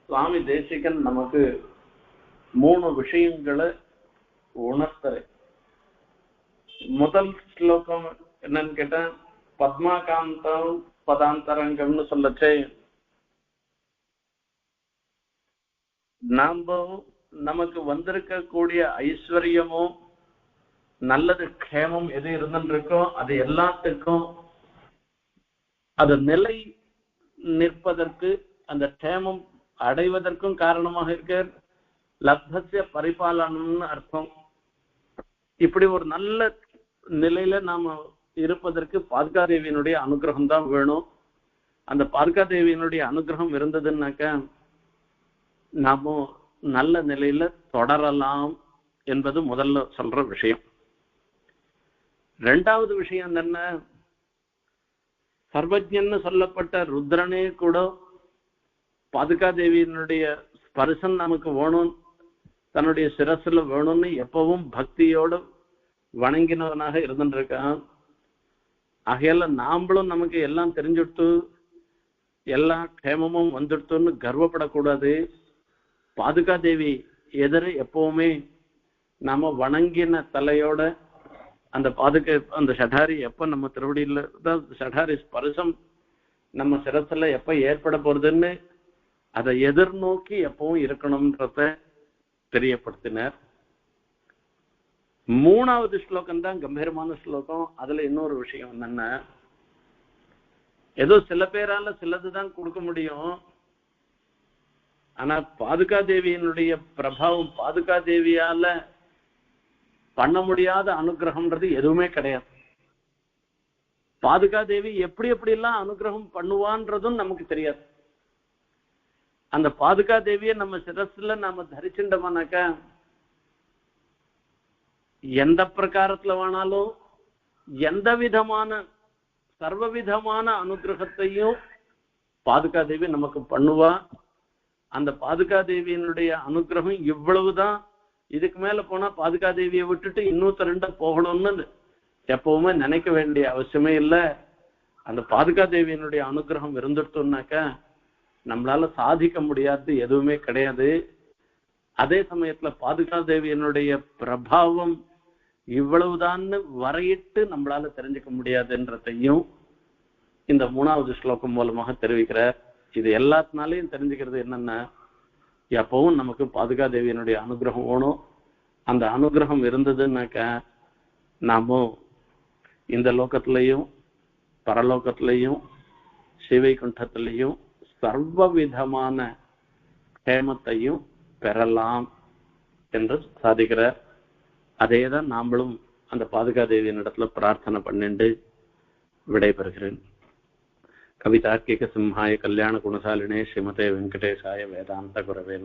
சுவாமி தேசிகன் நமக்கு 3 விஷயங்களை உணர்த்துற. முதல் ஸ்லோகம் என்னன்னு கேட்டா பத்மாகாந்தம் பதாந்தரங்கம்னு சொல்லச்சே நமக்கு வந்திருக்கக்கூடிய ஐஸ்வர்யமும் நல்லது க்ஷேமம் எது இருந்துருக்கோ அது எல்லாத்துக்கும் அது நிலை நிற்பதற்கு அந்த க்ஷேமம் அடைவதற்கும் காரணமாக இருக்க லப்தஸ்ய பரிபாலனம்னு அர்த்தம். இப்படி ஒரு நல்ல நிலையில நாம இருப்பதற்கு பாதுகாதேவியினுடைய அனுகிரகம் தான் வேணும். அந்த பாதுகாதேவியினுடைய அனுகிரகம் இருந்ததுன்னாக்க நாம நல்ல நிலையில தொடரலாம் என்பது முதல்ல சொல்ற விஷயம். ரெண்டாவது விஷயம் என்ன, சர்வஜன்னு சொல்லப்பட்ட ருத்ரனே கூட பாதுகாதேவியினுடைய ஸ்பர்சம் நமக்கு வேணும், தன்னுடைய சிரசுல வேணும்னு எப்பவும் பக்தியோட வணங்கினவனாக இருந்துருக்கான். ஆகையால நாமளும் நமக்கு எல்லாம் தெரிஞ்சுட்டு எல்லா க்ஷேமமும் வந்துடுத்தோன்னு கர்வப்படக்கூடாது. பாதுகாதேவி எதிர எப்பவுமே நாம வணங்கின தலையோட அந்த அந்த ஷடாரி எப்ப நம்ம திருவடியில ஷடாரி ஸ்பர்சம் நம்ம சிரசுல எப்ப ஏற்பட போறதுன்னு அதை எதிர்நோக்கி எப்பவும் இருக்கணும்ன்றத தெரியப்படுத்தினார். 3வது ஸ்லோகம் தான் கம்பீரமான ஸ்லோகம். அதுல இன்னொரு விஷயம் என்னன்னா, ஏதோ சில பேரால சிலதுதான் கொடுக்க முடியும், ஆனா பாதுகாதேவியினுடைய பிரபாவம் பாதுகாதேவியால பண்ண முடியாத அனுகிரகம்ன்றது எதுவுமே கிடையாது. பாதுகாதேவி எப்படி எப்படி எல்லாம் அனுகிரகம் பண்ணுவான்றதும் நமக்கு தெரியாது. அந்த பாதுகாதேவியை நம்ம சிரஸ்ல நாம தரிச்சுட்டோம்னாக்கா எந்த பிரகாரத்துல வேணாலும் எந்த விதமான சர்வவிதமான அனுகிரகத்தையும் பாதுகாதேவி நமக்கு பண்ணுவா. அந்த பாதுகாதேவியினுடைய அனுகிரகம் இவ்வளவுதான். இதுக்கு மேல போனா பாதுகாதேவியை விட்டுட்டு இன்னொருத்தருண்ட போகணும்னு எப்பவுமே நினைக்க வேண்டிய அவசியமே இல்லை. அந்த பாதுகாதேவியினுடைய அனுகிரகம் இருந்துட்டோம்னாக்கா நம்மளால சாதிக்க முடியாது எதுவுமே கிடையாது. அதே சமயத்துல பாதுகாதேவியினுடைய பிரபாவம் இவ்வளவுதான்னு வரையிட்டு நம்மளால தெரிஞ்சுக்க முடியாதுன்றதையும் இந்த 3வது ஸ்லோகம் மூலமாக தெரிவிக்கிறார். இது எல்லாத்தினாலையும் தெரிஞ்சுக்கிறது என்னன்னா, எப்பவும் நமக்கு பாதுகாதேவியினுடைய அனுகிரகம் வேணும். அந்த அனுகிரகம் இருந்ததுன்னாக்க நாம இந்த லோகத்திலையும் பரலோகத்திலையும் சிவைகுண்டத்திலையும் சர்வ விதமான கேமத்தையும் பெறலாம் என்று சாதிக்கிறார். அதேதான் நாமளும் அந்த பாதுகாதேவியின் இடத்துல பிரார்த்தனை பண்ணிட்டு விடைபெறுகிறேன். கவிதார்க்கிக சிம்ஹாய கல்யாண குணசாலினே ஸ்ரீமதே வெங்கடேசாய வேதாந்த குரவே